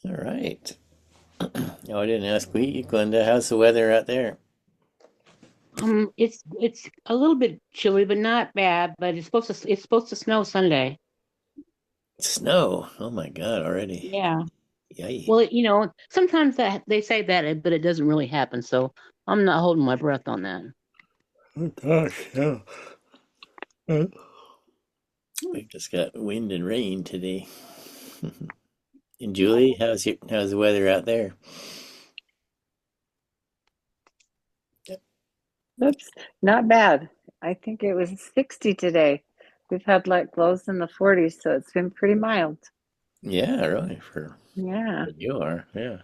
All right. Oh, I didn't ask you, Glenda. How's the weather out there? It's a little bit chilly, but not bad. But it's supposed to snow Sunday. Snow. Oh my God, already. Yeah. Yay. Well, sometimes that they say that, but it doesn't really happen. So I'm not holding my breath on that. Oh gosh, no. We've just got wind and rain today. And Julie, how's the weather out there? Oops, not bad. I think it was 60 today. We've had like lows in the 40s, so it's been pretty mild. Yeah, really, for Yeah. where you are. Yeah.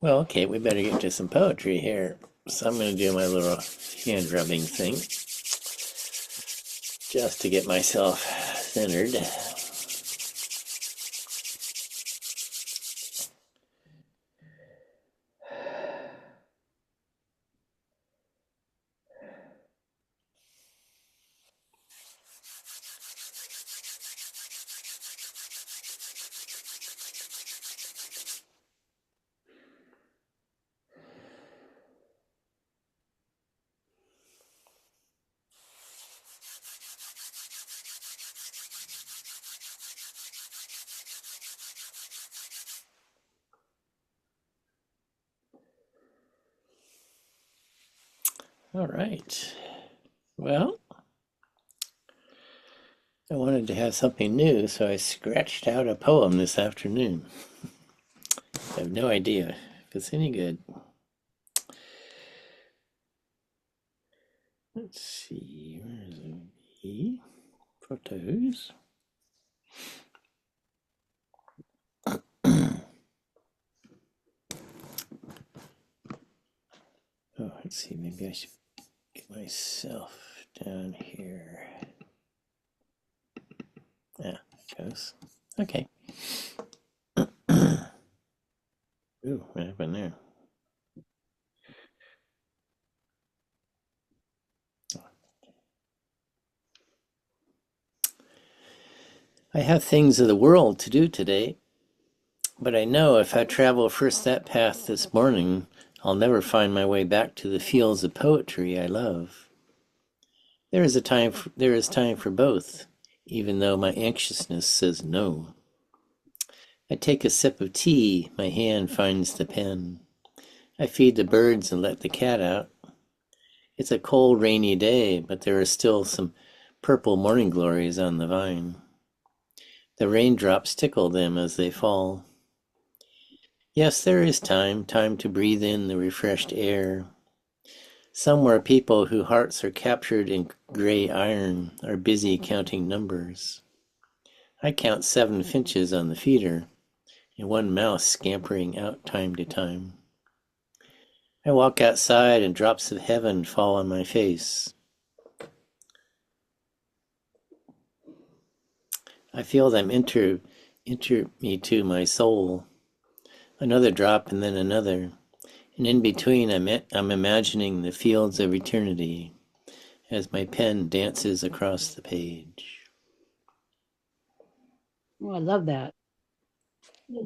Well, okay, we better get to some poetry here. So I'm going to do my little hand rubbing thing just to get myself centered. All right. Well, I wanted to have something new, so I scratched out a poem this afternoon. I have no idea if it's any good. Let's see, where is it? Photos. Oh, let's see, maybe I should get myself down here. Yeah, there it goes. Okay. Ooh, what happened there? I have things of the world to do today, but I know if I travel first that path this morning, I'll never find my way back to the fields of poetry I love. There is time for both, even though my anxiousness says no. I take a sip of tea, my hand finds the pen. I feed the birds and let the cat out. It's a cold, rainy day, but there are still some purple morning glories on the vine. The raindrops tickle them as they fall. Yes, there is time to breathe in the refreshed air. Somewhere people whose hearts are captured in gray iron are busy counting numbers. I count 7 finches on the feeder, and one mouse scampering out time to time. I walk outside and drops of heaven fall on my face. I feel them enter me to my soul. Another drop and then another. And in between I'm imagining the fields of eternity as my pen dances across the page. Oh, I love that. Yeah,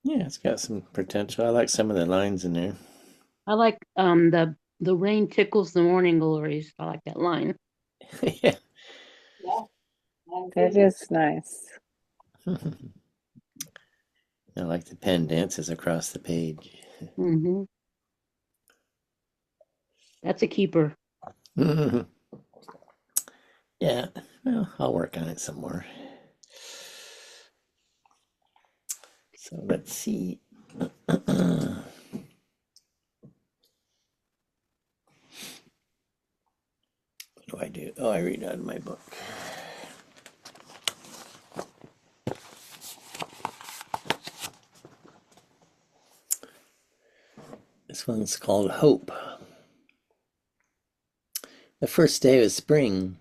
it's got some potential. I like some of the lines in there. I like the rain tickles the morning glories. I like that line. Yeah. That is nice. I like the pen dances across the page. Hmm. That's a keeper. Yeah, well, I'll work on it some more. So let's see. What do I do? Oh, I read out of my book. This one's called Hope. The first day of spring,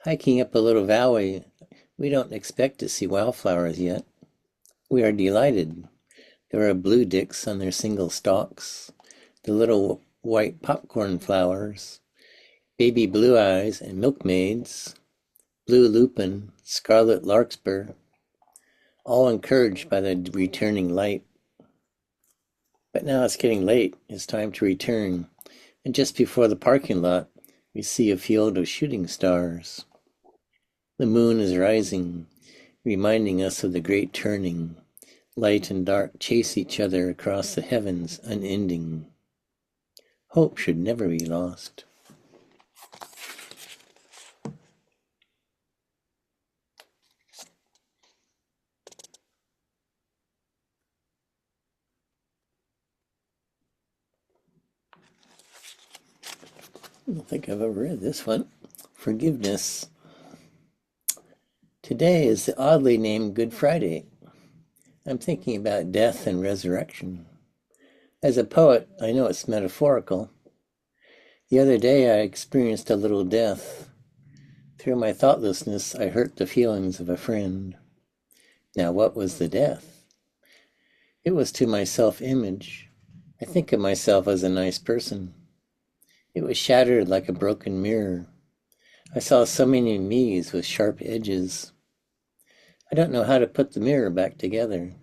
hiking up a little valley, we don't expect to see wildflowers yet. We are delighted. There are blue dicks on their single stalks, the little white popcorn flowers, baby blue eyes and milkmaids, blue lupin, scarlet larkspur. all encouraged by the returning light. But now it's getting late. It's time to return. And just before the parking lot, we see a field of shooting stars. The moon is rising, reminding us of the great turning. Light and dark chase each other across the heavens, unending. Hope should never be lost. I don't think I've ever read this one. Forgiveness. Today is the oddly named Good Friday. I'm thinking about death and resurrection. As a poet, I know it's metaphorical. The other day I experienced a little death. Through my thoughtlessness, I hurt the feelings of a friend. Now, what was the death? It was to my self-image. I think of myself as a nice person. It was shattered like a broken mirror. I saw so many me's with sharp edges. I don't know how to put the mirror back together.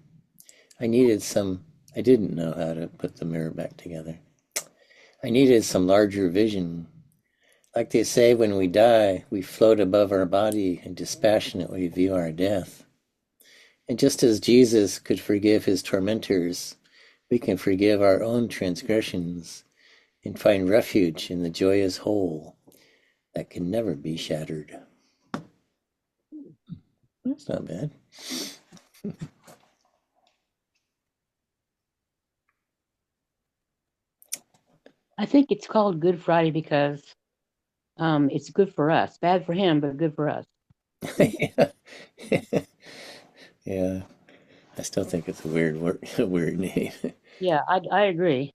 I didn't know how to put the mirror back together. I needed some larger vision. Like they say, when we die, we float above our body and dispassionately view our death. And just as Jesus could forgive his tormentors, we can forgive our own transgressions and find refuge in the joyous whole that can never be shattered. That's not bad. I think it's called Good Friday because it's good for us. Bad for him, but good for us. Yeah. Yeah. I still think it's a weird word, a weird name. Yeah, I agree.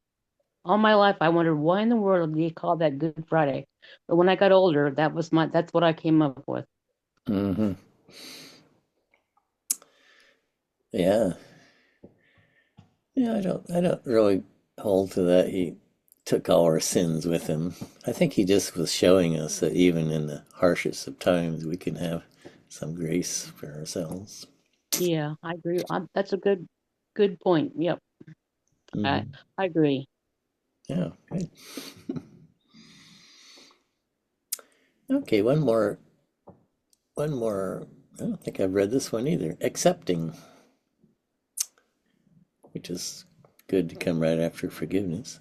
All my life, I wondered why in the world they call that Good Friday. But when I got older, that's what I came up with. Mm-hmm. Yeah. Yeah, I don't really hold to that. He took all our sins with him. I think he just was showing us that even in the harshest of times, we can have some grace for ourselves. Yeah, I agree. That's a good point. Yep, I Mm-hmm. I agree. Yeah, good. Okay, one more. One more. I don't think I've read this one either. Accepting, which is good to come right after forgiveness.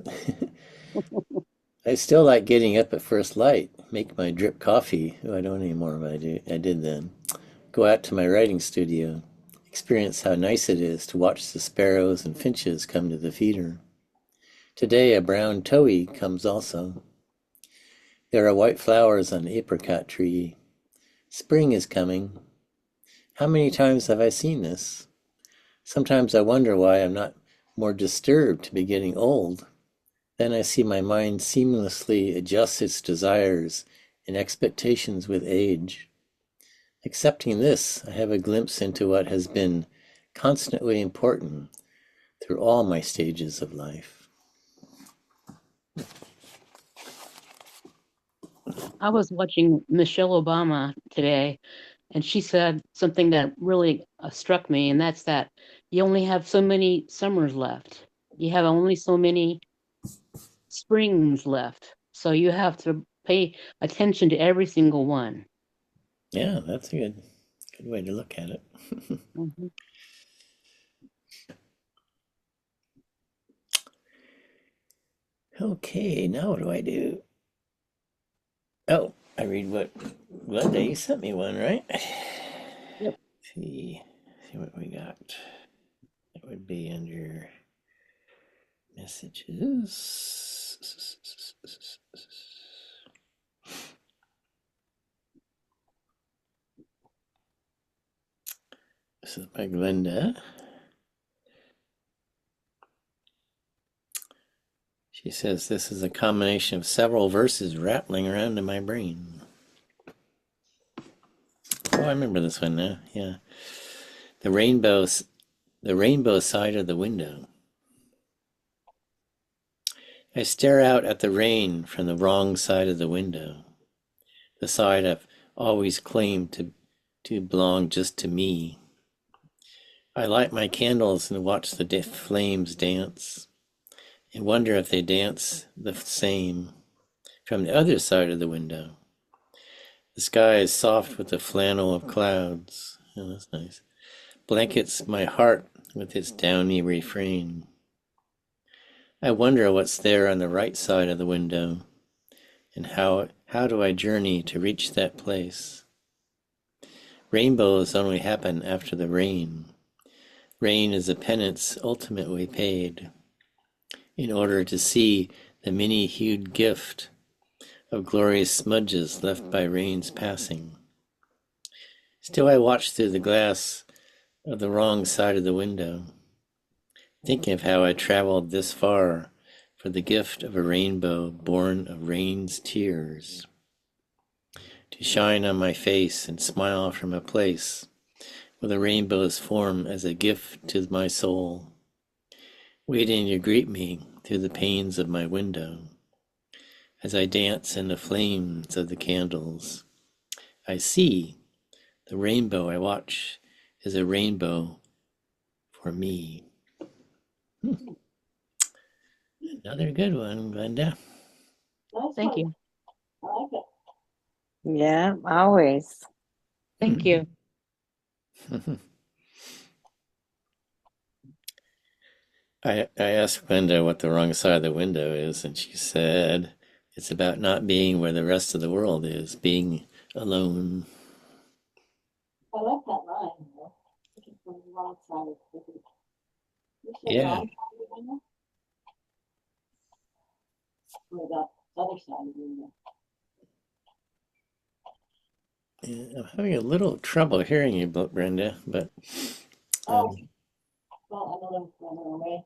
I still like getting up at first light, make my drip coffee. Oh, I don't anymore, but I did then. Go out to my writing studio, experience how nice it is to watch the sparrows and finches come to the feeder. Today a brown towhee comes also. There are white flowers on the apricot tree. Spring is coming. How many times have I seen this? Sometimes I wonder why I'm not more disturbed to be getting old. Then I see my mind seamlessly adjust its desires and expectations with age. Accepting this, I have a glimpse into what has been constantly important through all my stages of life. I was watching Michelle Obama today, and she said something that really struck me, and that's that you only have so many summers left. You have only so many springs left. So you have to pay attention to every single one. Yeah, that's a good way to look at it. Mhm. Okay, now what do I do? Oh, I read what Glenda, you sent me one, right? Yep. See what we got. It would be under messages. This is by Glenda. She says this is a combination of several verses rattling around in my brain. Oh, I remember this one now. Yeah. The rainbow side of the window. I stare out at the rain from the wrong side of the window, the side I've always claimed to belong just to me. I light my candles and watch the flames dance, and wonder if they dance the same from the other side of the window. The sky is soft with the flannel of clouds. Oh, that's nice. Blankets my heart with its downy refrain. I wonder what's there on the right side of the window, and how do I journey to reach that place? Rainbows only happen after the rain. Rain is a penance ultimately paid in order to see the many-hued gift of glorious smudges left by rain's passing. Still I watch through the glass of the wrong side of the window, thinking of how I traveled this far for the gift of a rainbow born of rain's tears, to shine on my face and smile from a place where the rainbows form as a gift to my soul, waiting to greet me through the panes of my window. As I dance in the flames of the candles, I see the rainbow I watch is a rainbow for me. Another good one, Glenda. Thank you. I like it. Yeah, always. Thank you. I asked Glenda what the wrong side of the window is, and she said it's about not being where the rest of the world is, being alone. I like that line, though. Looking from the wrong side of the window. You said Yeah. wrong side of the window? Or the other side of the window? Yeah, I'm having a little trouble hearing you, Brenda, but Oh, well, I know them further away.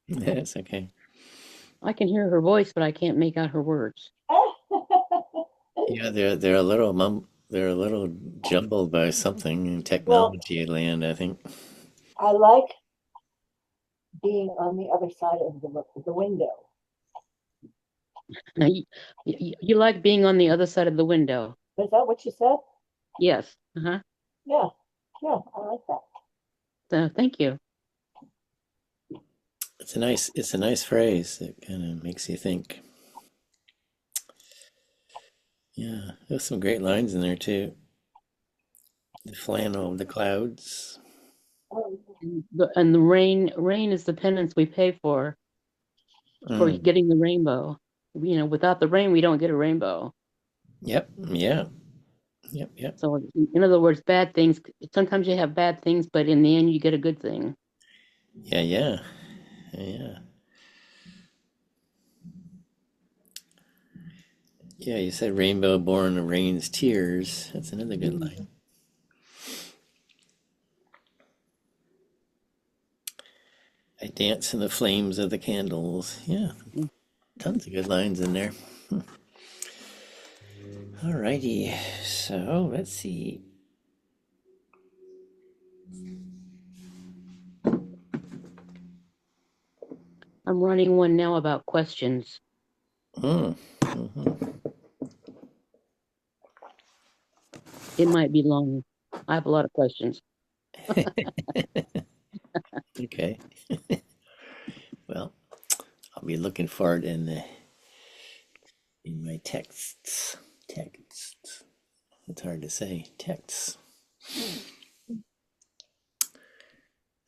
it's okay. I can hear her voice, but I can't make out her words. Yeah, they're a little they're a little jumbled by something in technology land, I think. I like being on the other side of the window. Now, you like being on the other side of the window? Is that what you said? Yes. Uh-huh. Yeah, I like that. So, thank you. It's a nice phrase. It kind of makes you think. Yeah, there's some great lines in there too. The flannel of the clouds. And the rain is the penance we pay for getting the rainbow. Without the rain, we don't get a rainbow. Yep. Yeah. Yep. So, in other words, bad things. Sometimes you have bad things, but in the end, you get a good thing. Yeah. Yeah, you said rainbow born of rain's tears. That's another good line. I dance in the flames of the candles. Yeah, tons of good lines in there. Alrighty, so let's see. I'm running one now about questions. It might be long. I have a lot of questions. Okay. Well, I'll be looking for it in my texts. Texts. It's hard to say. Texts.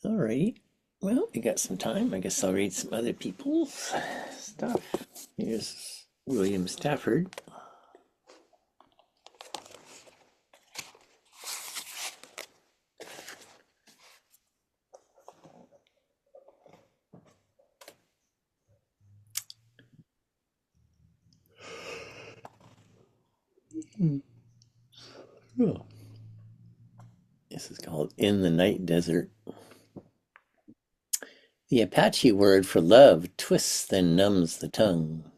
Alrighty. Well, we got some time. I guess I'll read some other people's stuff. Here's William Stafford. Oh. This is called In the Night Desert. The Apache word for love twists then numbs the tongue.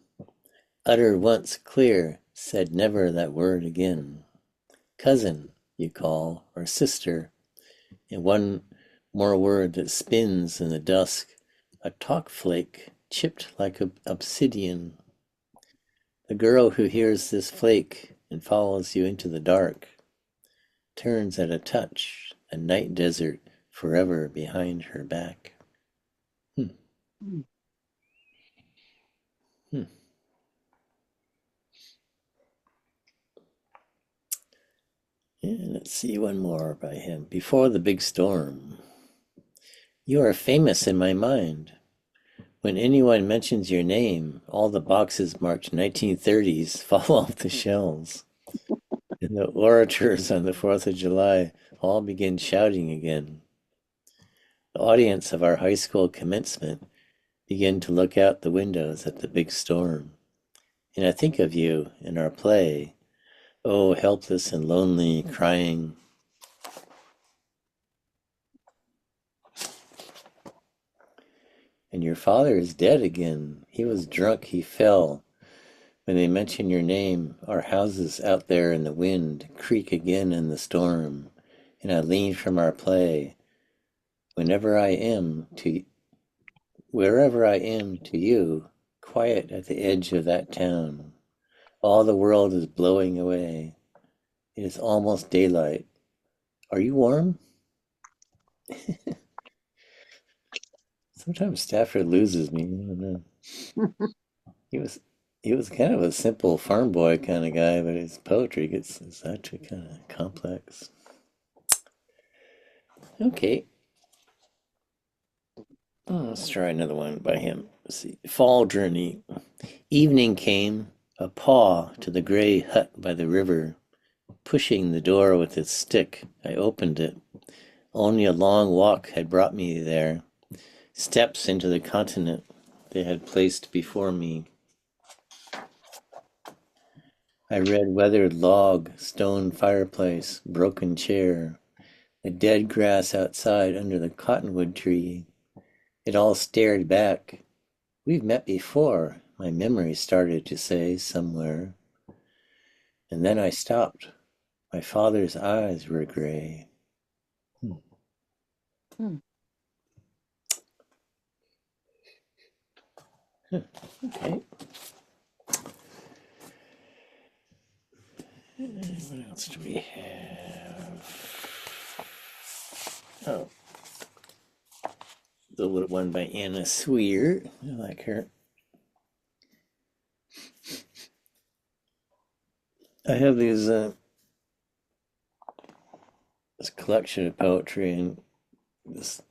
Uttered once clear, said never that word again. Cousin, you call, or sister, and one more word that spins in the dusk, a talk flake chipped like obsidian. The girl who hears this flake and follows you into the dark turns at a touch, a night desert forever behind her back. Hmm. Hmm. Hmm. Yeah, let's see one more by him. Before the big storm. You are famous in my mind. When anyone mentions your name, all the boxes marked 1930s fall off the shelves. And the orators on the 4th of July all begin shouting again. The audience of our high school commencement begin to look out the windows at the big storm. And I think of you in our play, oh, helpless and lonely, crying. And your father is dead again. He was drunk, he fell. When they mention your name, our houses out there in the wind creak again in the storm. And I lean from our play. Wherever I am to you, quiet at the edge of that town. All the world is blowing away. It is almost daylight. Are you warm? Sometimes Stafford loses me. I don't know. He was he was kind of a simple farm boy kind of guy, but his poetry is actually kind of complex. Okay. Oh, let's try another one by him. Let's see. Fall Journey. Evening came, a paw to the gray hut by the river. Pushing the door with its stick, I opened it. Only a long walk had brought me there. Steps into the continent they had placed before me. I read weathered log, stone fireplace, broken chair, the dead grass outside under the cottonwood tree. It all stared back. We've met before, my memory started to say somewhere. And then I stopped. My father's eyes were gray. Hmm. Okay. What else do we have? Oh, the little one by Anna Sweer. I like her. I have this collection of poetry, and this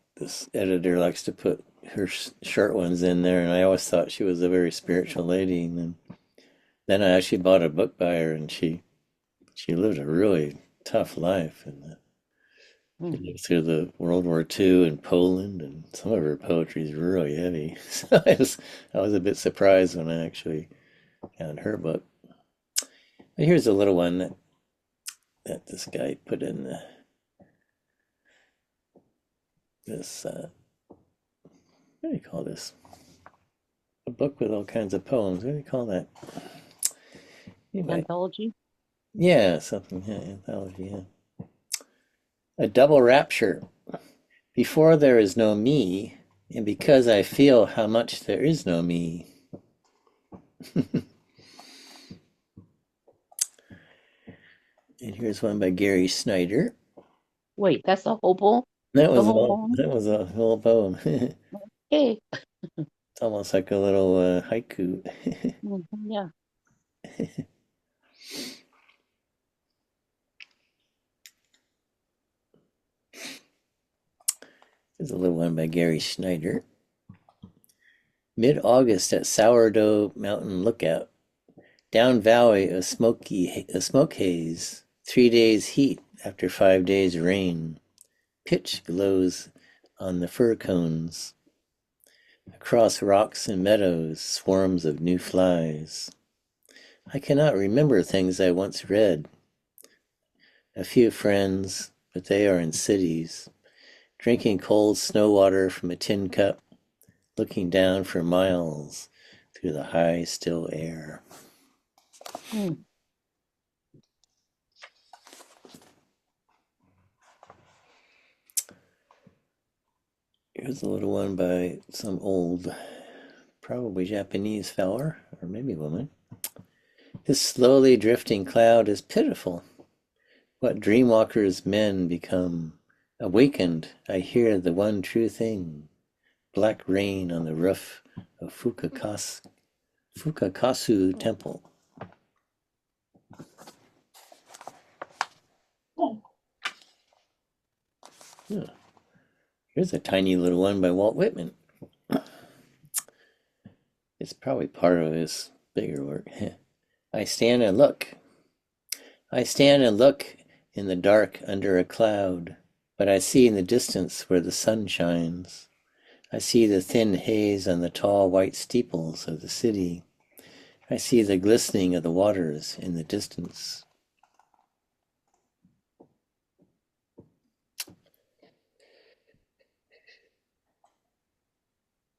editor likes to put her short ones in there, and I always thought she was a very spiritual lady. And then I actually bought a book by her, and she lived a really tough life, and Hmm. through the World War II in Poland, and some of her poetry is really heavy. So I was a bit surprised when I actually found her book. But here's a little one that this guy put in this. What do you call this? A book with all kinds of poems. What do you call that? Anyway, Anthology? yeah, something. Yeah, anthology. Yeah, a double rapture. Before there is no me, and because I feel how much there is no me. And here's one by Gary Snyder. Wait, that's the whole poem? That The was whole all. poem? That was a whole poem. It's Hey. almost like a little haiku. Yeah. Here's a little one by Gary Snyder. Mid-August at Sourdough Mountain Lookout. Down valley, a smoke haze. 3 days heat after 5 days rain. Pitch glows on the fir cones. Across rocks and meadows, swarms of new flies. I cannot remember things I once read. A few friends, but they are in cities. Drinking cold snow water from a tin cup. Looking down for miles through the high, still air. Hmm. Here's a little one by some old, probably Japanese feller, or maybe woman. This slowly drifting cloud is pitiful. What dreamwalkers men become, Awakened, I hear the one true thing. Black rain on the roof of Fukakasu Temple. Yeah. Here's a tiny little one by Walt Whitman. It's probably part of his bigger work. I stand and look. I stand and look in the dark under a cloud, but I see in the distance where the sun shines. I see the thin haze on the tall white steeples of the city. I see the glistening of the waters in the distance.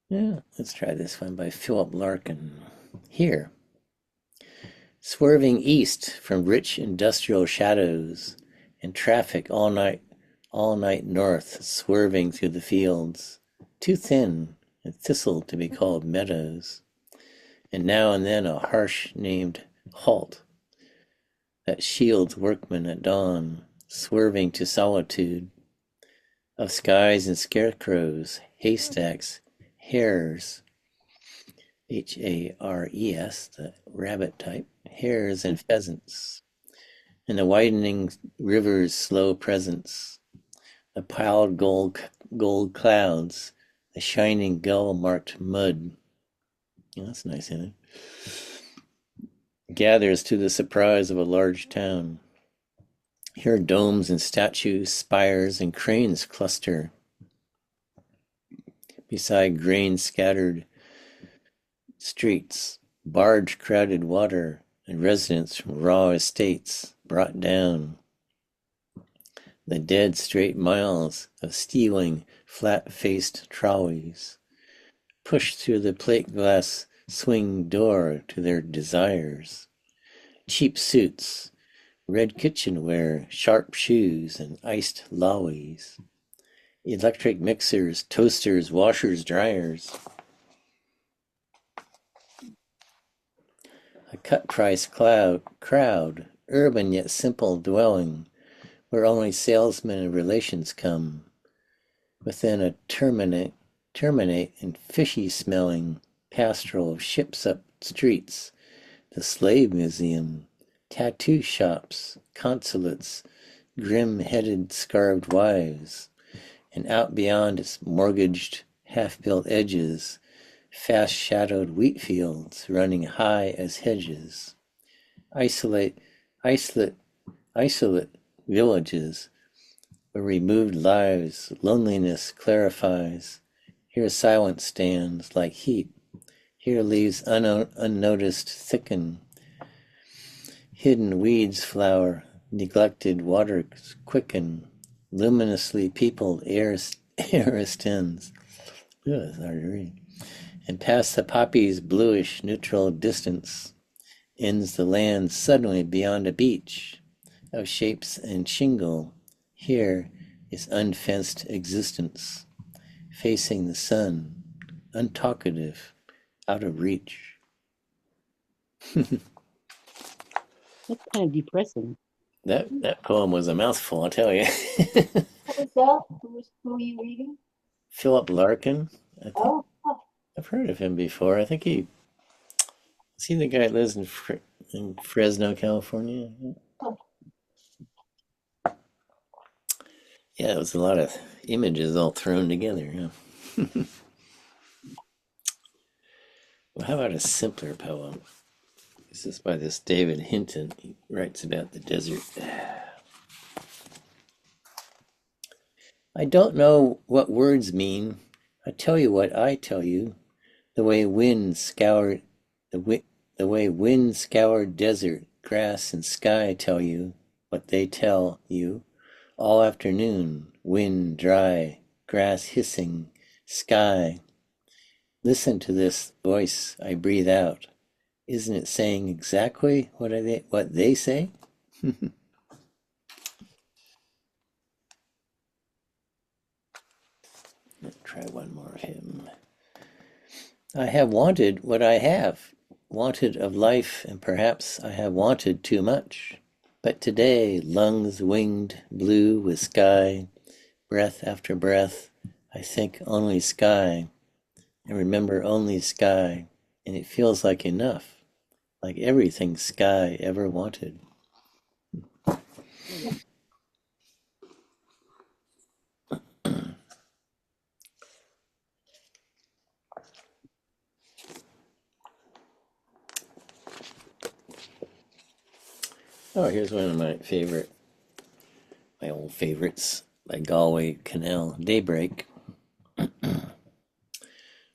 Yeah, let's try this one by Philip Larkin. Here, swerving east from rich industrial shadows and traffic all night north, swerving through the fields, too thin and thistle to be called meadows, and now and then a harsh named halt that shields workmen at dawn, swerving to solitude of skies and scarecrows, haystacks, hares, Hares, the rabbit type, hares and pheasants, and the widening river's slow presence, the piled gold clouds, the shining gull-marked mud. Yeah, that's nice, isn't it? Gathers to the surprise of a large town. Here domes and statues, spires and cranes cluster beside grain-scattered streets, barge-crowded water, and residents from raw estates brought down. The dead straight miles of stealing, flat-faced trolleys pushed through the plate glass swing door to their desires. Cheap suits, red kitchenware, sharp shoes, and iced lollies. Electric mixers, toasters, washers, dryers. A cut-price crowd, urban yet simple dwelling, where only salesmen and relations come, within a terminate and fishy-smelling pastoral of ships up streets, the slave museum, tattoo shops, consulates, grim-headed scarved wives, and out beyond its mortgaged, half-built edges, fast-shadowed wheat fields running high as hedges, isolate villages where removed lives, loneliness clarifies. Here silence stands like heat. Here leaves unnoticed thicken. Hidden weeds flower, neglected waters quicken. Luminously peopled air extends. Ooh, that's hard to read. And past the poppy's bluish neutral distance ends the land suddenly beyond a beach of shapes and shingle. Here is unfenced existence, facing the sun, untalkative, out of reach. That's kind of depressing. That poem was a mouthful, I'll tell you. What was that? Who are you reading? Philip Larkin. Oh, I've heard of him before. I think is he the guy that lives in Fresno, California? oh. Yeah, it was a lot of images all thrown together. Yeah. Well, how about a simpler poem? This is by this David Hinton. He writes about the desert. I don't know what words mean. I tell you what I tell you. The way wind scoured desert, grass and sky tell you what they tell you. All afternoon, wind dry, grass hissing, sky. Listen to this voice I breathe out. Isn't it saying exactly what they say? Let's try one more of him. I have wanted what I have, wanted of life, and perhaps I have wanted too much. But today, lungs winged, blue with sky, breath after breath, I think only sky, and remember only sky, and it feels like enough, like everything sky ever wanted. Oh, here's one of my old favorites by Galway Kinnel, Daybreak.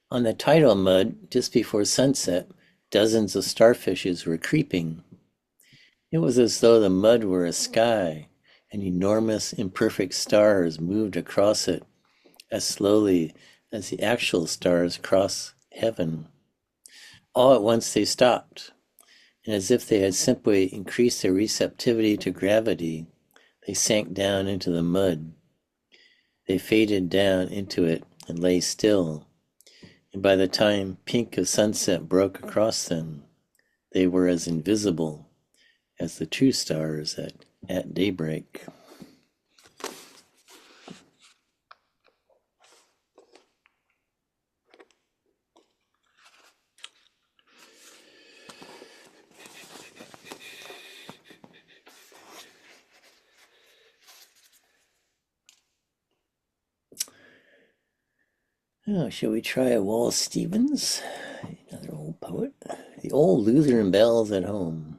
On the tidal mud, just before sunset, dozens of starfishes were creeping. It was as though the mud were a sky, and enormous, imperfect stars moved across it as slowly as the actual stars cross heaven. All at once they stopped, and as if they had simply increased their receptivity to gravity, they sank down into the mud. They faded down into it and lay still, and by the time pink of sunset broke across them, they were as invisible as the true stars at daybreak. Oh, shall we try a Wallace Stevens? Another old poet. The old Lutheran bells at home.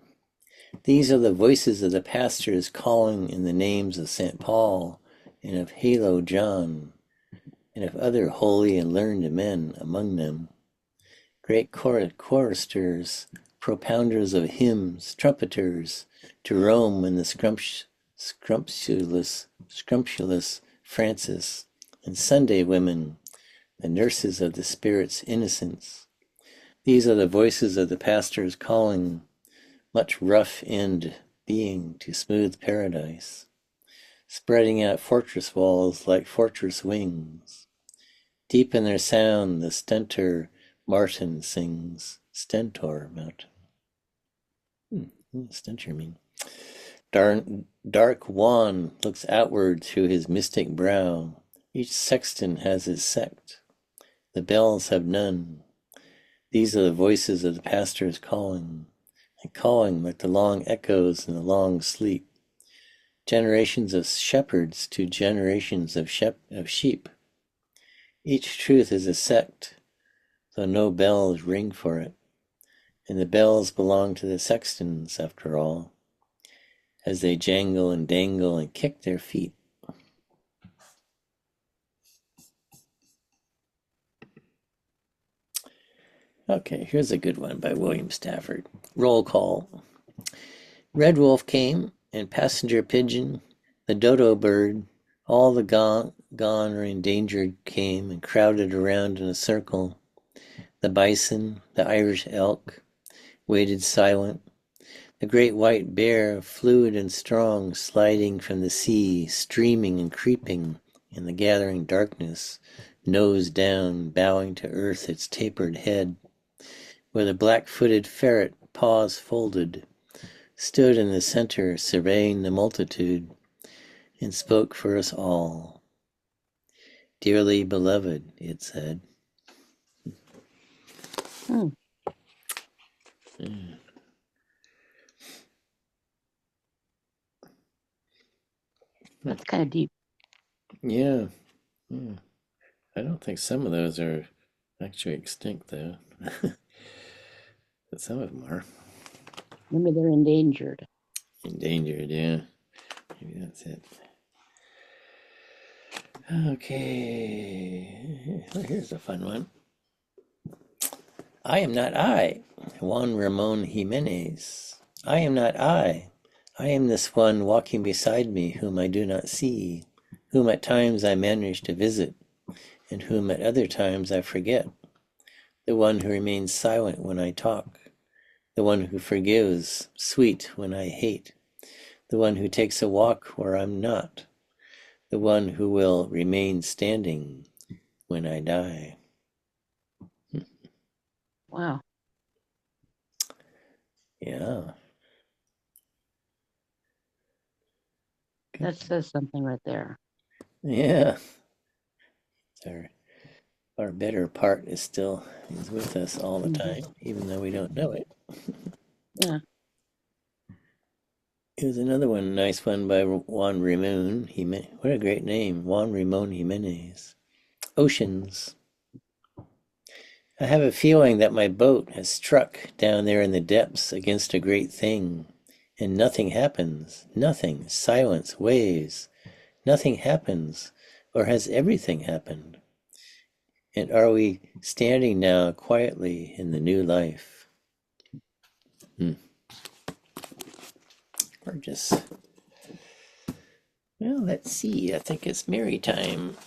These are the voices of the pastors calling in the names of St. Paul and of Halo John and of other holy and learned men among them. Great choristers, propounders of hymns, trumpeters, to Rome when the scrumptious Francis, and Sunday women, the nurses of the Spirit's innocence. These are the voices of the pastors calling much rough-end being to smooth paradise, spreading out fortress walls like fortress wings. Deep in their sound, the stentor martin sings. Stentor mountain. Stentor mean. Dark Juan looks outward through his mystic brow. Each sexton has his sect. The bells have none. These are the voices of the pastors calling, and calling like the long echoes in the long sleep. Generations of shepherds to generations of sheep. Each truth is a sect, though no bells ring for it. And the bells belong to the sextons, after all, as they jangle and dangle and kick their feet. Okay, here's a good one by William Stafford. Roll call. Red wolf came, and passenger pigeon, the dodo bird, all the gone or endangered came and crowded around in a circle. The bison, the Irish elk, waited silent. The great white bear, fluid and strong, sliding from the sea, streaming and creeping in the gathering darkness, nose down, bowing to earth its tapered head, where the black-footed ferret, paws folded, stood in the center, surveying the multitude, and spoke for us all. Dearly beloved, it said. That's kind of deep. Yeah. I don't think some of those are actually extinct, though. But some of them are. Maybe they're endangered. Endangered, yeah. Maybe that's it. Okay. Here's a fun one. I am not I, Juan Ramon Jimenez. I am not I. I am this one walking beside me whom I do not see, whom at times I manage to visit, and whom at other times I forget. The one who remains silent when I talk. The one who forgives, sweet when I hate. The one who takes a walk where I'm not. The one who will remain standing when I die. Wow. Yeah. That says something right there. Yeah. Our better part is with us all the time, even though we don't know it. Yeah. Here's another one, nice one by Juan Ramon. What a great name, Juan Ramon Jimenez. Oceans. I have a feeling that my boat has struck down there in the depths against a great thing, and nothing happens. Nothing. Silence, waves. Nothing happens. Or has everything happened? And are we standing now quietly in the new life? Or just, well, let's see. I think it's Mary time.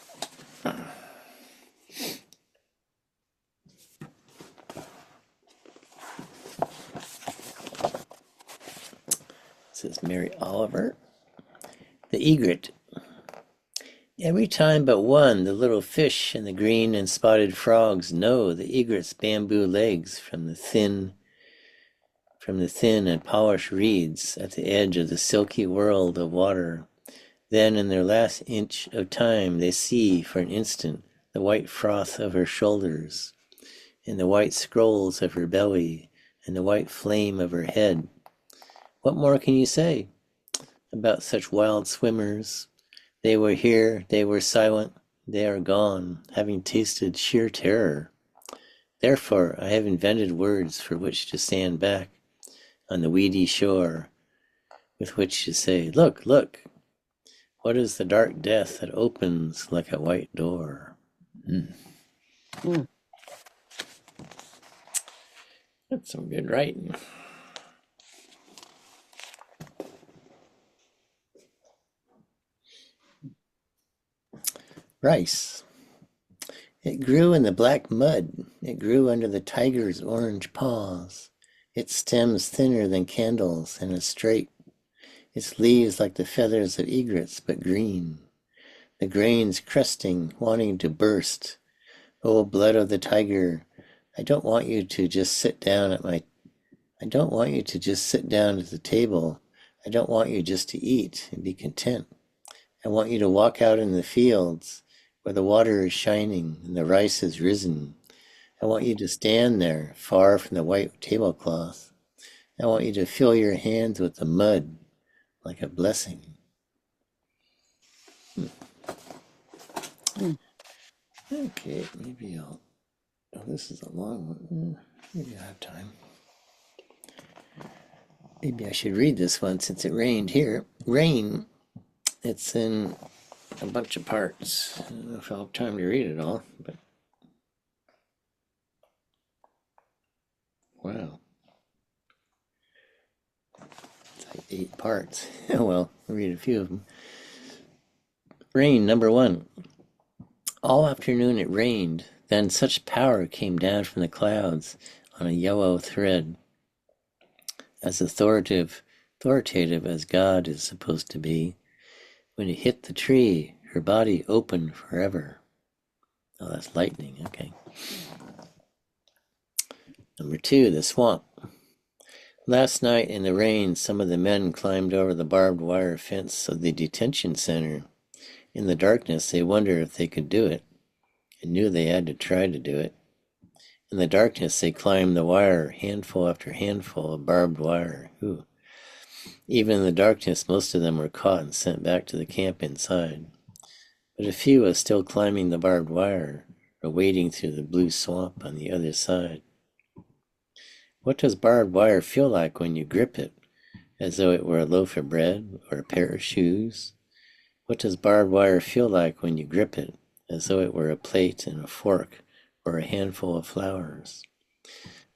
This is Mary Oliver. The egret. Every time but one, the little fish and the green and spotted frogs know the egret's bamboo legs from the thin and polished reeds at the edge of the silky world of water. Then in their last inch of time they see for an instant the white froth of her shoulders, and the white scrolls of her belly, and the white flame of her head. What more can you say about such wild swimmers? They were here, they were silent, they are gone, having tasted sheer terror. Therefore I have invented words for which to stand back on the weedy shore, with which to say, look, look, what is the dark death that opens like a white door? That's some good writing. Rice. It grew in the black mud. It grew under the tiger's orange paws. Its stems thinner than candles and as straight. Its leaves like the feathers of egrets, but green. The grains crusting, wanting to burst. Oh, blood of the tiger, I don't want you to just sit down at the table. I don't want you just to eat and be content. I want you to walk out in the fields where the water is shining and the rice has risen. I want you to stand there, far from the white tablecloth. I want you to fill your hands with the mud like a blessing. Okay, maybe I'll... Oh, this is a long one. Maybe I'll have time. Maybe I should read this one since it rained here. Rain. It's in a bunch of parts. I don't know if I'll have time to read it all, but wow. It's like 8 parts. Oh well, I'll read a few of them. Rain, number 1. All afternoon it rained. Then such power came down from the clouds on a yellow thread, as authoritative as God is supposed to be. When it hit the tree, her body opened forever. Oh, that's lightning. Okay. Number 2, the swamp. Last night in the rain, some of the men climbed over the barbed wire fence of the detention center. In the darkness, they wondered if they could do it, and knew they had to try to do it. In the darkness, they climbed the wire, handful after handful of barbed wire. Ooh. Even in the darkness, most of them were caught and sent back to the camp inside. But a few were still climbing the barbed wire, or wading through the blue swamp on the other side. What does barbed wire feel like when you grip it, as though it were a loaf of bread or a pair of shoes? What does barbed wire feel like when you grip it, as though it were a plate and a fork or a handful of flowers?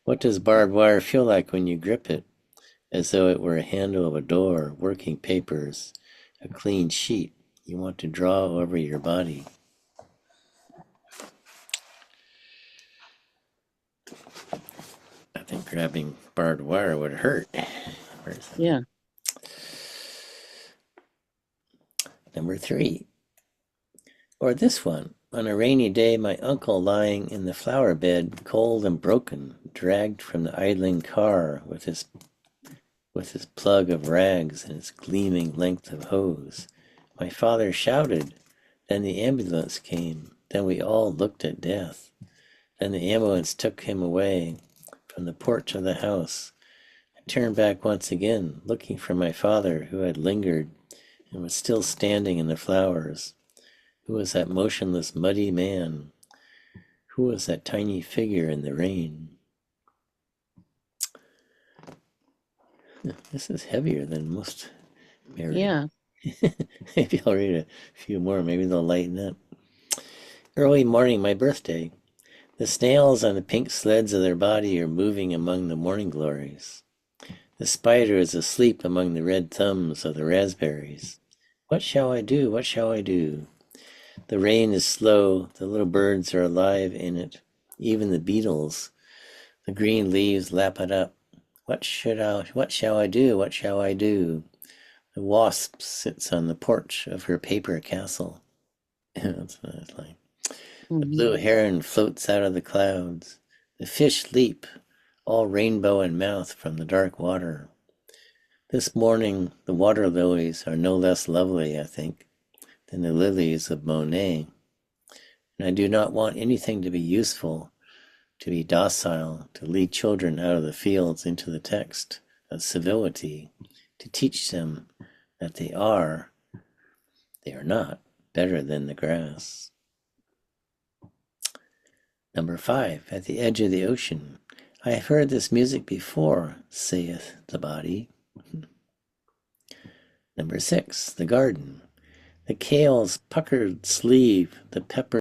What does barbed wire feel like when you grip it, as though it were a handle of a door, working papers, a clean sheet you want to draw over your body? I think grabbing barbed wire would hurt. Yeah. Number 3. Or this one. On a rainy day, my uncle lying in the flower bed, cold and broken, dragged from the idling car with his plug of rags and his gleaming length of hose. My father shouted, Then the ambulance came. Then we all looked at death. Then the ambulance took him away from the porch of the house. I turned back once again, looking for my father, who had lingered and was still standing in the flowers. Who was that motionless, muddy man? Who was that tiny figure in the rain? This is heavier than most, Mary. Yeah. Maybe I'll read a few more. Maybe they'll lighten up. Early morning, my birthday. The snails on the pink sleds of their body are moving among the morning glories. The spider is asleep among the red thumbs of the raspberries. What shall I do? What shall I do? The rain is slow. The little birds are alive in it. Even the beetles. The green leaves lap it up. What shall I do? What shall I do? The wasp sits on the porch of her paper castle. That's what it's like. The blue heron floats out of the clouds. The fish leap, all rainbow in mouth from the dark water. This morning, the water lilies are no less lovely, I think, than the lilies of Monet. And I do not want anything to be useful, to be docile, to lead children out of the fields into the text of civility, to teach them that they are not, better than the grass. Number 5, at the edge of the ocean. I have heard this music before, saith the body. Number 6, the garden. The kale's puckered sleeve, the pepper